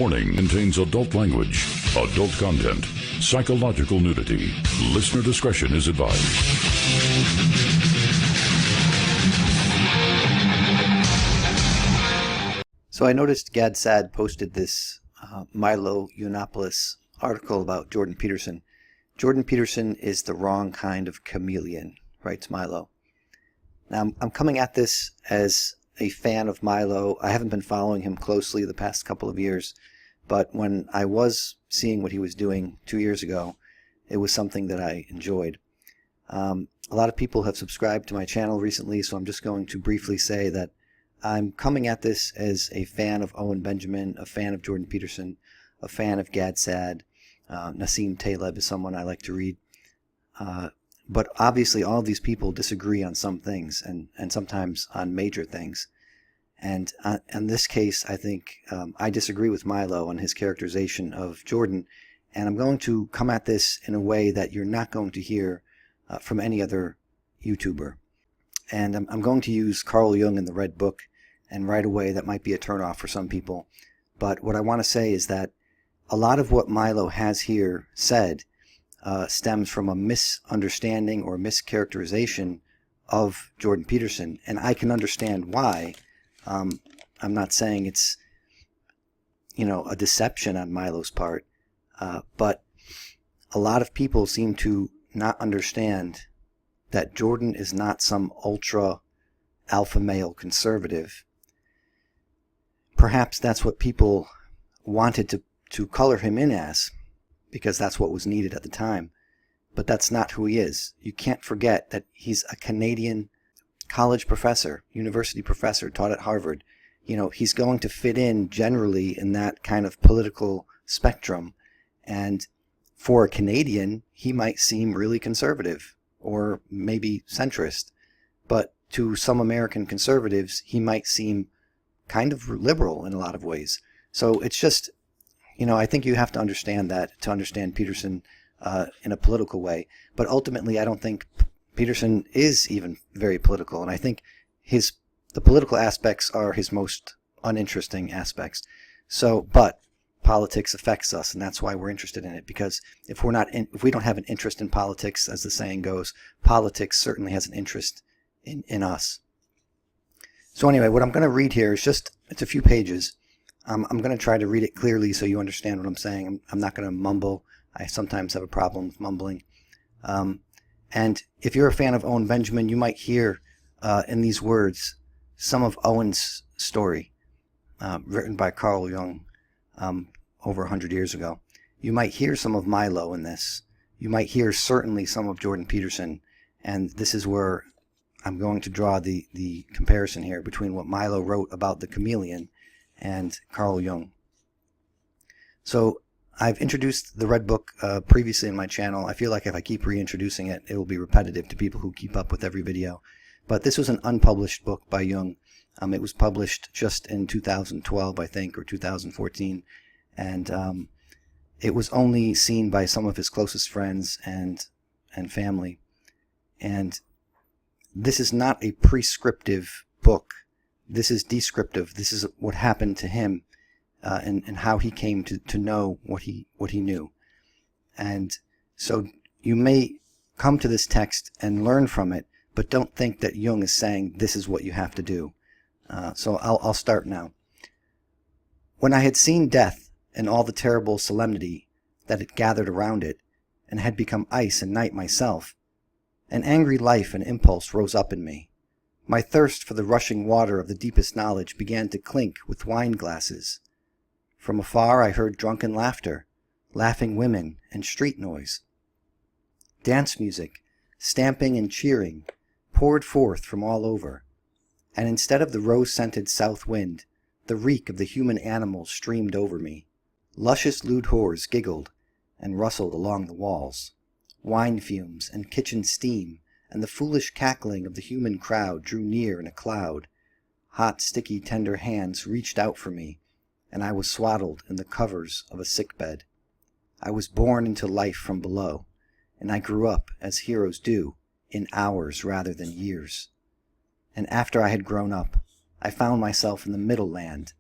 Warning: contains adult language, adult content, psychological nudity. Listener discretion is advised. So I noticed Gad Sad posted this Milo Yiannopoulos article about Jordan Peterson. Jordan Peterson is the wrong kind of chameleon, writes Milo. Now, I'm coming at this as a fan of Milo. I haven't been following him closely the past couple of years, but when I was seeing what he was doing 2 years ago, it was something that I enjoyed. A lot of people have subscribed to my channel recently, so I'm just going to briefly say that I'm coming at this as a fan of Owen Benjamin, a fan of Jordan Peterson, a fan of Gad Sad. Nassim Taleb is someone I like to read. But obviously all of these people disagree on some things, and sometimes on major things. And in this case, I think I disagree with Milo on his characterization of Jordan, and I'm going to come at this in a way that you're not going to hear from any other YouTuber. And I'm going to use Carl Jung in the Red Book, and right away that might be a turnoff for some people. But what I want to say is that a lot of what Milo has here said stems from a misunderstanding or mischaracterization of Jordan Peterson, and I can understand why. I'm not saying it's, a deception on Milo's part, but a lot of people seem to not understand that Jordan is not some ultra alpha male conservative. Perhaps that's what people wanted to color him in as, because that's what was needed at the time. But that's not who he is. You can't forget that he's a Canadian college professor, university professor, taught at Harvard. He's going to fit in generally in that kind of political spectrum. And for a Canadian, he might seem really conservative or maybe centrist. But to some American conservatives, he might seem kind of liberal in a lot of ways. So it's just, I think you have to understand that to understand Peterson in a political way. But ultimately, I don't think Peterson is even very political, and I think the political aspects are his most uninteresting aspects. So, but politics affects us, and that's why we're interested in it. Because if we don't have an interest in politics, as the saying goes, politics certainly has an interest in us. So anyway, what I'm going to read here is it's a few pages. I'm going to try to read it clearly so you understand what I'm saying. I'm not going to mumble. I sometimes have a problem with mumbling. And if you're a fan of Owen Benjamin, you might hear in these words some of Owen's story, written by Carl Jung over 100 years ago. You might hear some of Milo in this. You might hear certainly some of Jordan Peterson. And this is where I'm going to draw the comparison here between what Milo wrote about the chameleon and Carl Jung. So I've introduced the Red Book previously in my channel. I feel like if I keep reintroducing it, it will be repetitive to people who keep up with every video. But this was an unpublished book by Jung. It was published just in 2012, I think, or 2014. And it was only seen by some of his closest friends and family. And this is not a prescriptive book. This is descriptive. This is what happened to him. And how he came to know what he knew. And so you may come to this text and learn from it, but don't think that Jung is saying this is what you have to do. So I'll start now. When I had seen death and all the terrible solemnity that had gathered around it, and had become ice and night myself, an angry life and impulse rose up in me. My thirst for the rushing water of the deepest knowledge began to clink with wine glasses. From afar I heard drunken laughter, laughing women, and street noise. Dance music, stamping and cheering, poured forth from all over, and instead of the rose-scented south wind, the reek of the human animals streamed over me. Luscious lewd whores giggled and rustled along the walls. Wine fumes and kitchen steam and the foolish cackling of the human crowd drew near in a cloud. Hot, sticky, tender hands reached out for me, and I was swaddled in the covers of a sick-bed. I was born into life from below, and I grew up, as heroes do, in hours rather than years. And after I had grown up, I found myself in the middle land,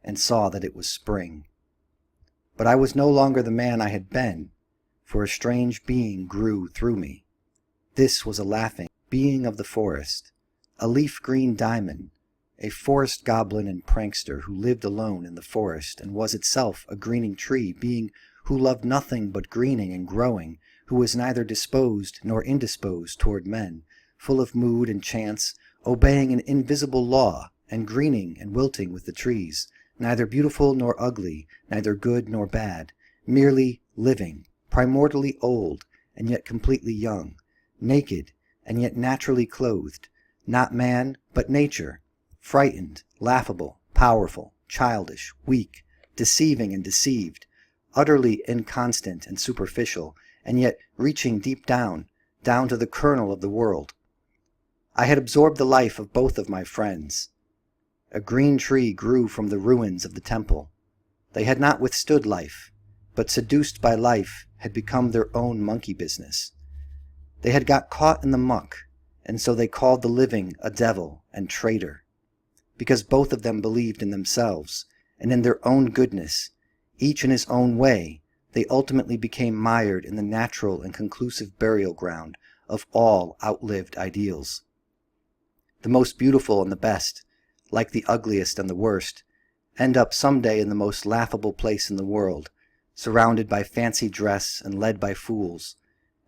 and saw that it was spring. But I was no longer the man I had been, for a strange being grew through me. This was a laughing being of the forest, a leaf-green diamond, a forest goblin and prankster who lived alone in the forest and was itself a greening tree, being who loved nothing but greening and growing, who was neither disposed nor indisposed toward men, full of mood and chance, obeying an invisible law, and greening and wilting with the trees, neither beautiful nor ugly, neither good nor bad, merely living, primordially old, and yet completely young, naked, and yet naturally clothed, not man, but nature, frightened, laughable, powerful, childish, weak, deceiving and deceived, utterly inconstant and superficial, and yet reaching deep down to the kernel of the world. I had absorbed the life of both of my friends. A green tree grew from the ruins of the temple. They had not withstood life, but seduced by life had become their own monkey business. They had got caught in the muck, and so they called the living a devil and traitor. Because both of them believed in themselves, and in their own goodness, each in his own way, they ultimately became mired in the natural and conclusive burial ground of all outlived ideals. The most beautiful and the best, like the ugliest and the worst, end up someday in the most laughable place in the world, surrounded by fancy dress and led by fools,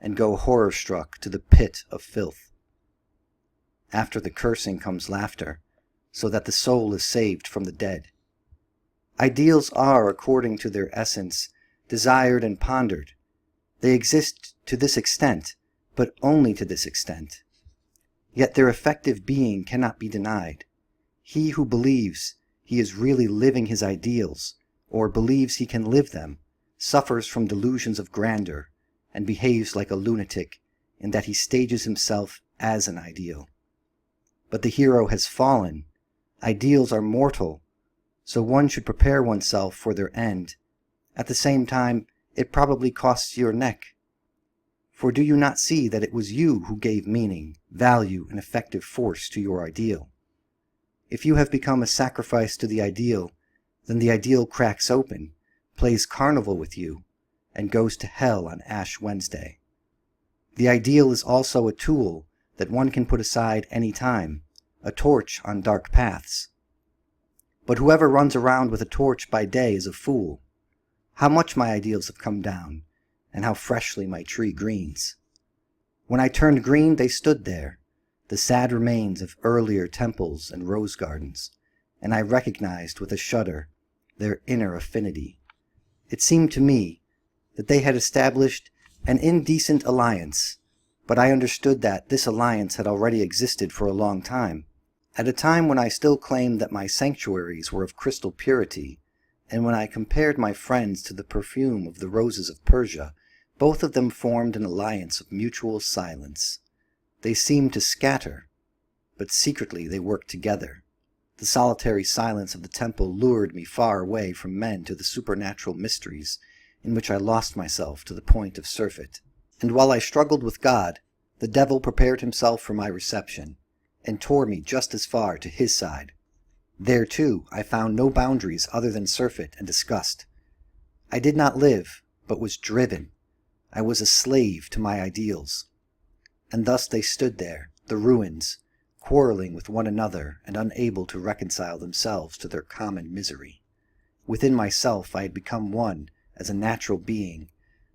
and go horror-struck to the pit of filth. After the cursing comes laughter, so that the soul is saved from the dead. Ideals are, according to their essence, desired and pondered. They exist to this extent, but only to this extent. Yet their effective being cannot be denied. He who believes he is really living his ideals, or believes he can live them, suffers from delusions of grandeur, and behaves like a lunatic in that he stages himself as an ideal. But the hero has fallen. Ideals are mortal, so one should prepare oneself for their end. At the same time, it probably costs your neck. For do you not see that it was you who gave meaning, value, and effective force to your ideal? If you have become a sacrifice to the ideal, then the ideal cracks open, plays carnival with you, and goes to hell on Ash Wednesday. The ideal is also a tool that one can put aside any time, a torch on dark paths. But whoever runs around with a torch by day is a fool. How much my ideals have come down, and how freshly my tree greens. When I turned green, they stood there, the sad remains of earlier temples and rose gardens, and I recognized with a shudder their inner affinity. It seemed to me that they had established an indecent alliance, but I understood that this alliance had already existed for a long time. At a time when I still claimed that my sanctuaries were of crystal purity, and when I compared my friends to the perfume of the roses of Persia, both of them formed an alliance of mutual silence. They seemed to scatter, but secretly they worked together. The solitary silence of the temple lured me far away from men to the supernatural mysteries, in which I lost myself to the point of surfeit. And while I struggled with God, the devil prepared himself for my reception, and tore me just as far to his side. There, too, I found no boundaries other than surfeit and disgust. I did not live, but was driven. I was a slave to my ideals. And thus they stood there, the ruins, quarreling with one another and unable to reconcile themselves to their common misery. Within myself I had become one as a natural being,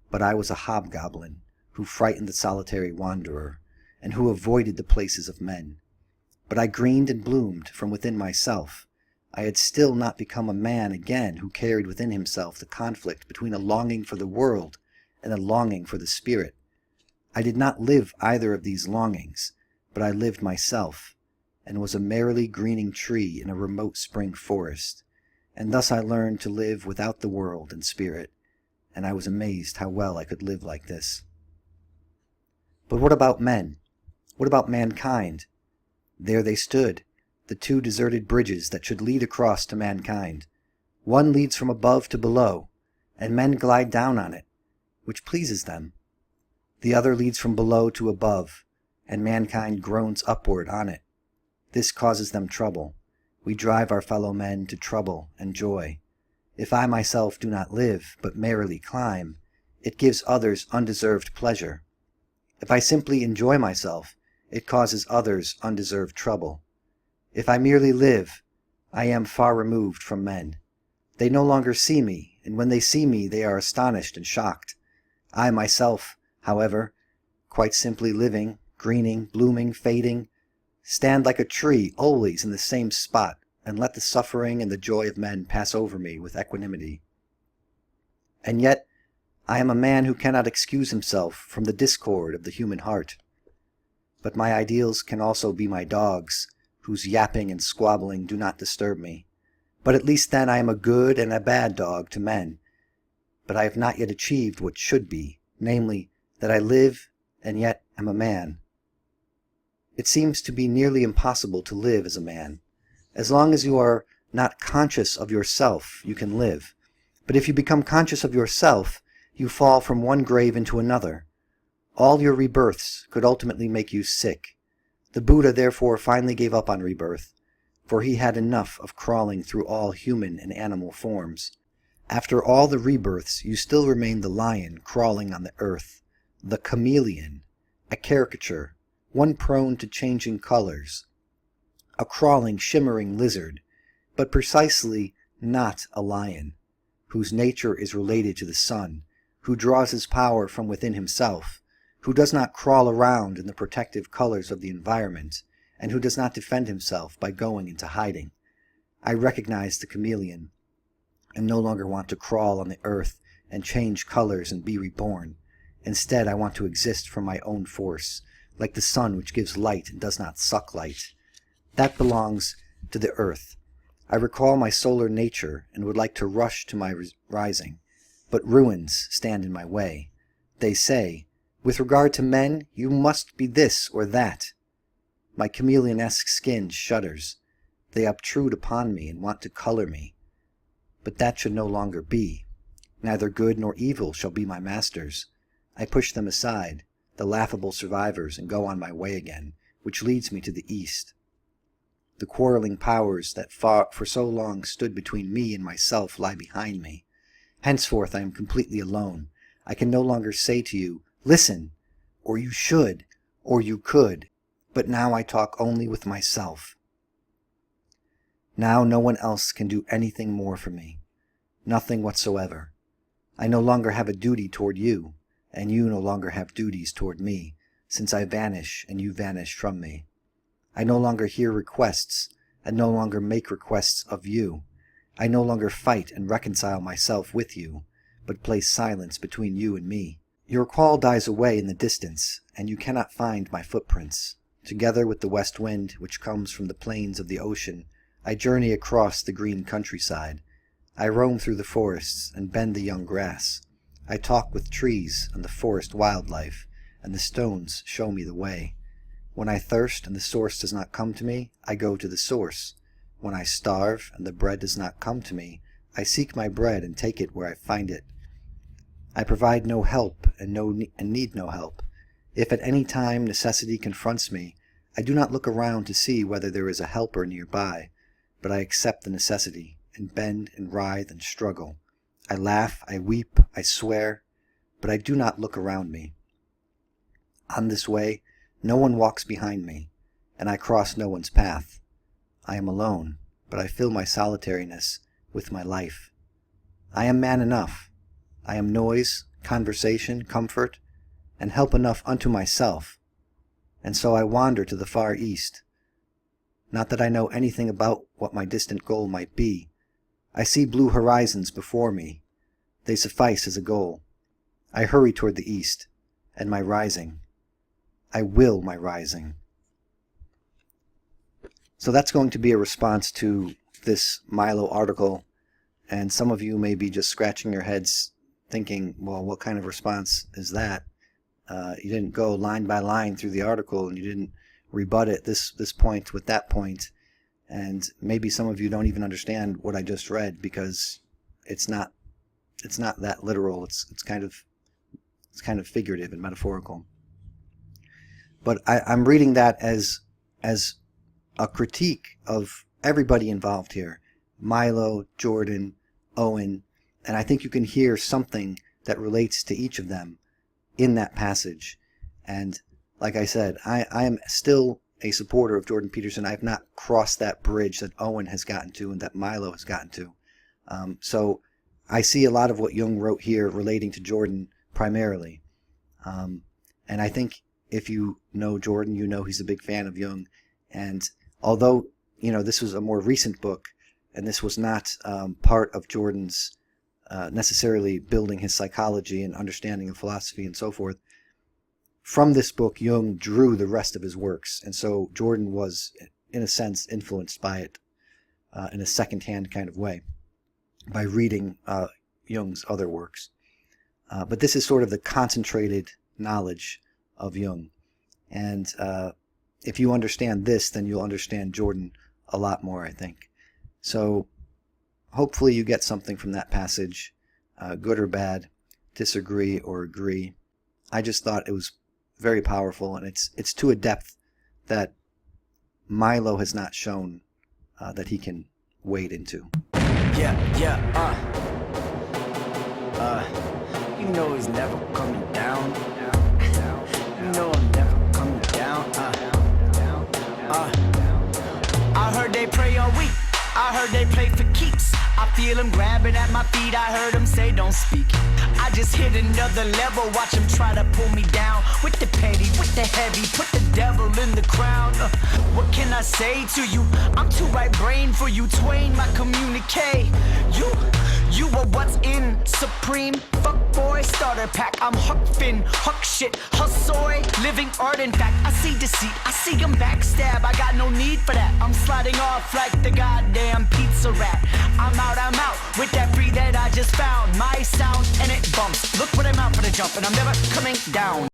but I was a hobgoblin who frightened the solitary wanderer, and who avoided the places of men. But I greened and bloomed from within myself. I had still not become a man again who carried within himself the conflict between a longing for the world and a longing for the spirit. I did not live either of these longings, but I lived myself, and was a merrily greening tree in a remote spring forest, and thus I learned to live without the world and spirit, and I was amazed how well I could live like this. But what about men? What about mankind? There they stood, the two deserted bridges that should lead across to mankind. One leads from above to below, and men glide down on it, which pleases them. The other leads from below to above, and mankind groans upward on it. This causes them trouble. We drive our fellow men to trouble and joy. If I myself do not live, but merely climb, it gives others undeserved pleasure. If I simply enjoy myself, it causes others undeserved trouble. If I merely live, I am far removed from men. They no longer see me, and when they see me, they are astonished and shocked. I myself, however, quite simply living, greening, blooming, fading, stand like a tree always in the same spot, and let the suffering and the joy of men pass over me with equanimity. And yet, I am a man who cannot excuse himself from the discord of the human heart. But my ideals can also be my dogs, whose yapping and squabbling do not disturb me. But at least then I am a good and a bad dog to men. But I have not yet achieved what should be, namely, that I live and yet am a man. It seems to be nearly impossible to live as a man. As long as you are not conscious of yourself, you can live. But if you become conscious of yourself, you fall from one grave into another. All your rebirths could ultimately make you sick. The Buddha therefore finally gave up on rebirth, for he had enough of crawling through all human and animal forms. After all the rebirths, you still remain the lion crawling on the earth, the chameleon, a caricature, one prone to changing colors, a crawling, shimmering lizard, but precisely not a lion, whose nature is related to the sun, who draws his power from within himself, who does not crawl around in the protective colors of the environment, and who does not defend himself by going into hiding. I recognize the chameleon, and no longer want to crawl on the earth and change colors and be reborn. Instead, I want to exist from my own force, like the sun which gives light and does not suck light. That belongs to the earth. I recall my solar nature and would like to rush to my rising, but ruins stand in my way. They say, with regard to men, you must be this or that. My chameleon-esque skin shudders. They obtrude upon me and want to color me. But that should no longer be. Neither good nor evil shall be my masters. I push them aside, the laughable survivors, and go on my way again, which leads me to the east. The quarreling powers that for so long stood between me and myself lie behind me. Henceforth I am completely alone. I can no longer say to you, listen, or you should, or you could, but now I talk only with myself. Now no one else can do anything more for me. Nothing whatsoever. I no longer have a duty toward you, and you no longer have duties toward me, since I vanish and you vanish from me. I no longer hear requests, and no longer make requests of you. I no longer fight and reconcile myself with you, but place silence between you and me. Your call dies away in the distance, and you cannot find my footprints. Together with the west wind, which comes from the plains of the ocean, I journey across the green countryside. I roam through the forests and bend the young grass. I talk with trees and the forest wildlife, and the stones show me the way. When I thirst and the source does not come to me, I go to the source. When I starve and the bread does not come to me, I seek my bread and take it where I find it. I provide no help and need no help. If at any time necessity confronts me, I do not look around to see whether there is a helper nearby, but I accept the necessity, and bend and writhe and struggle. I laugh, I weep, I swear, but I do not look around me. On this way, no one walks behind me, and I cross no one's path. I am alone, but I fill my solitariness with my life. I am man enough. I am noise, conversation, comfort, and help enough unto myself. And so I wander to the far east. Not that I know anything about what my distant goal might be. I see blue horizons before me. They suffice as a goal. I hurry toward the east, and my rising. I will my rising. So that's going to be a response to this Milo article, and some of you may be just scratching your heads thinking, well, what kind of response is that? You didn't go line by line through the article, and you didn't rebut it this point with that point, and maybe some of you don't even understand what I just read because it's not that literal. It's kind of figurative and metaphorical. But I'm reading that as a critique of everybody involved here: Milo, Jordan, Owen, and I think you can hear something that relates to each of them in that passage. And like I said, I am still a supporter of Jordan Peterson. I have not crossed that bridge that Owen has gotten to and that Milo has gotten to. So I see a lot of what Jung wrote here relating to Jordan primarily. And I think if you know Jordan, you know he's a big fan of Jung. And although, this was a more recent book, and this was not part of Jordan's necessarily building his psychology and understanding of philosophy and so forth, from this book, Jung drew the rest of his works. And so Jordan was, in a sense, influenced by it in a second-hand kind of way by reading Jung's other works. But this is sort of the concentrated knowledge of Jung. And if you understand this, then you'll understand Jordan a lot more, I think. So hopefully you get something from that passage, good or bad, disagree or agree. I just thought it was very powerful, and it's to a depth that Milo has not shown that he can wade into. You know he's never coming down. You know I'm never coming down. I heard they pray all week. I heard they play for keeps. I feel him grabbing at my feet. I heard him say don't speak. I just hit another level. Watch him try to pull me down. With the petty, with the heavy. Put the devil in the crown. What can I say to you? I'm too right brain for you. Twain my communique. You are what's in supreme. Fuck boy starter pack. I'm Huck Finn, Huck shit, Hussoy, living art. In fact, I see deceit, I see him backstab. I got no need for that. I'm sliding off like the goddamn pizza rat. I'm out with that free that I just found. My sound and it bumps. Look what I'm out for the jump, and I'm never coming down.